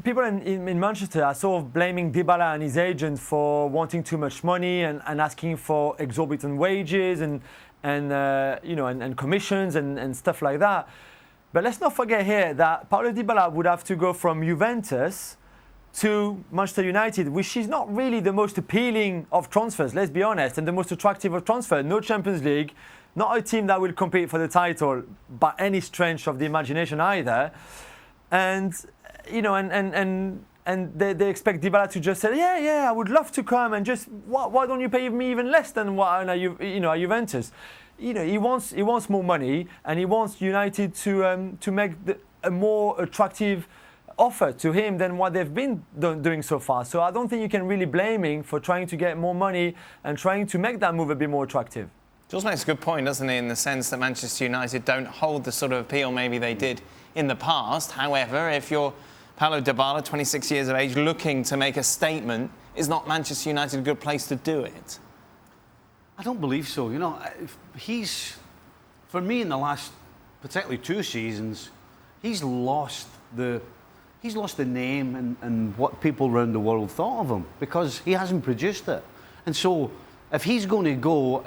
people in Manchester are sort of blaming Dybala and his agent for wanting too much money and asking for exorbitant wages and commissions and stuff like that. But let's not forget here that Paulo Dybala would have to go from Juventus to Manchester United, which is not really the most appealing of transfers, let's be honest, and the most attractive of transfers. No Champions League, not a team that will compete for the title by any stretch of the imagination either. And they expect Dybala to just say, yeah, I would love to come, and just why don't you pay me even less than what at Juventus? He wants more money, and he wants United to make a more attractive offer to him than what they've been doing so far. So I don't think you can really blame him for trying to get more money and trying to make that move a bit more attractive. Jules makes a good point, doesn't he, in the sense that Manchester United don't hold the sort of appeal maybe they did in the past. However, if you're Paulo Dybala, 26 years of age, looking to make a statement, is not Manchester United a good place to do it? I don't believe so. For me, in the last, particularly 2 seasons, he's lost the name and what people around the world thought of him, because he hasn't produced it. And so if he's going to go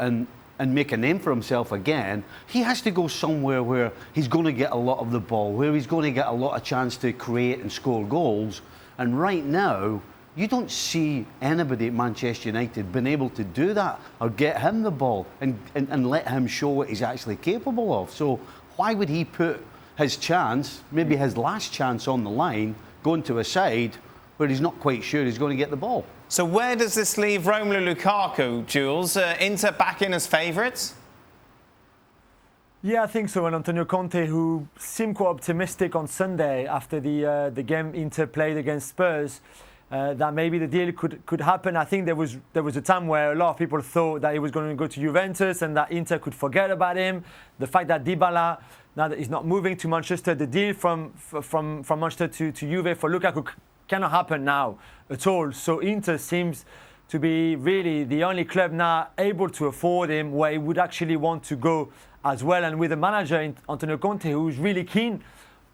and make a name for himself again, he has to go somewhere where he's going to get a lot of the ball, where he's going to get a lot of chance to create and score goals. And right now, you don't see anybody at Manchester United being able to do that or get him the ball and let him show what he's actually capable of. So why would he put his chance, maybe his last chance on the line, going to a side where he's not quite sure he's going to get the ball? So where does this leave Romelu Lukaku, Jules? Inter back in as favourites? Yeah, I think so. And Antonio Conte, who seemed quite optimistic on Sunday after the game Inter played against Spurs, that maybe the deal could happen. I think there was a time where a lot of people thought that he was going to go to Juventus and that Inter could forget about him. The fact that Dybala, now that he's not moving to Manchester, the deal from Manchester to Juve for Lukaku cannot happen now at all. So Inter seems to be really the only club now able to afford him, where he would actually want to go as well. And with a manager, Antonio Conte, who's really keen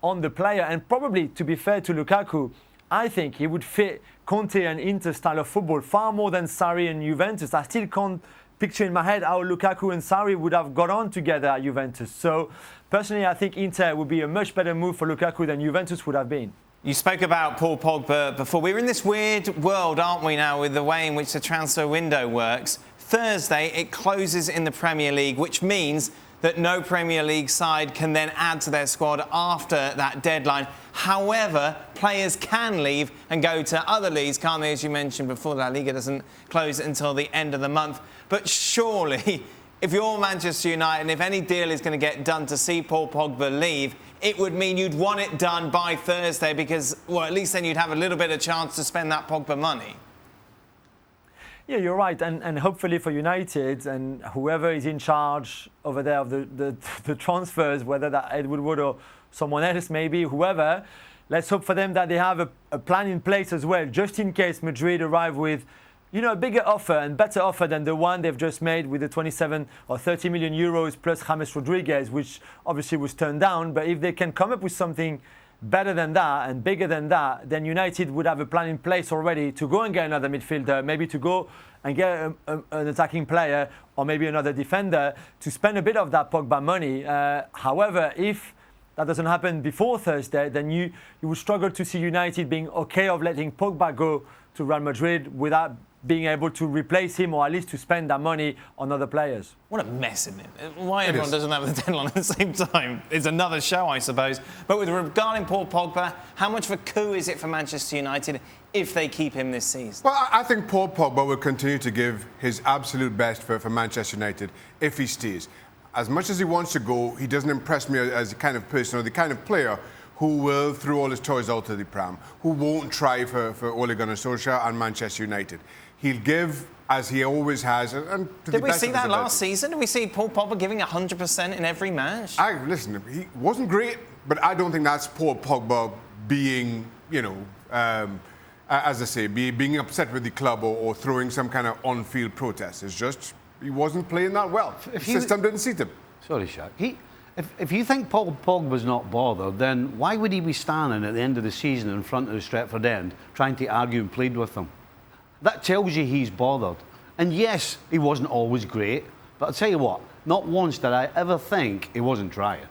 on the player. And probably, to be fair to Lukaku, I think he would fit Conte and Inter style of football far more than Sarri and Juventus. I still can't picture in my head how Lukaku and Sarri would have got on together at Juventus. So personally, I think Inter would be a much better move for Lukaku than Juventus would have been. You spoke about Paul Pogba before. We're in this weird world, aren't we, now, with the way in which the transfer window works. Thursday, it closes in the Premier League, which means that no Premier League side can then add to their squad after that deadline. However, players can leave and go to other leagues, can't they? As you mentioned before, La Liga doesn't close until the end of the month. But surely, if you're Manchester United, and if any deal is going to get done to see Paul Pogba leave, it would mean you'd want it done by Thursday because, well, at least then you'd have a little bit of chance to spend that Pogba money. Yeah, you're right. And hopefully for United and whoever is in charge over there of the transfers, whether that Ed Woodward or someone else, maybe, whoever, let's hope for them that they have a plan in place as well, just in case Madrid arrive with, a bigger offer and better offer than the one they've just made with the 27 or 30 million euros plus James Rodriguez, which obviously was turned down. But if they can come up with something better than that and bigger than that, then United would have a plan in place already to go and get another midfielder, maybe to go and get an attacking player or maybe another defender to spend a bit of that Pogba money. However, if that doesn't happen before Thursday, then you would struggle to see United being okay of letting Pogba go to Real Madrid without being able to replace him or at least to spend that money on other players. What a mess, isn't it? Why everyone doesn't have the deadline at the same time is another show, I suppose. But regarding Paul Pogba, how much of a coup is it for Manchester United if they keep him this season? Well, I think Paul Pogba will continue to give his absolute best for Manchester United if he stays. As much as he wants to go, he doesn't impress me as the kind of person or the kind of player who will throw all his toys out of the pram, who won't try for Ole Gunnar Solskjaer and Manchester United. He'll give as he always has. And did we see that last season? Did we see Paul Pogba giving 100% in every match? Listen, he wasn't great, but I don't think that's Paul Pogba being, as I say, being upset with the club or throwing some kind of on-field protest. It's just he wasn't playing that well. The system didn't suit him. Sorry, Shaq. If you think Paul Pogba's not bothered, then why would he be standing at the end of the season in front of the Stretford end trying to argue and plead with them? That tells you he's bothered. And yes, he wasn't always great, but I'll tell you what, not once did I ever think he wasn't trying.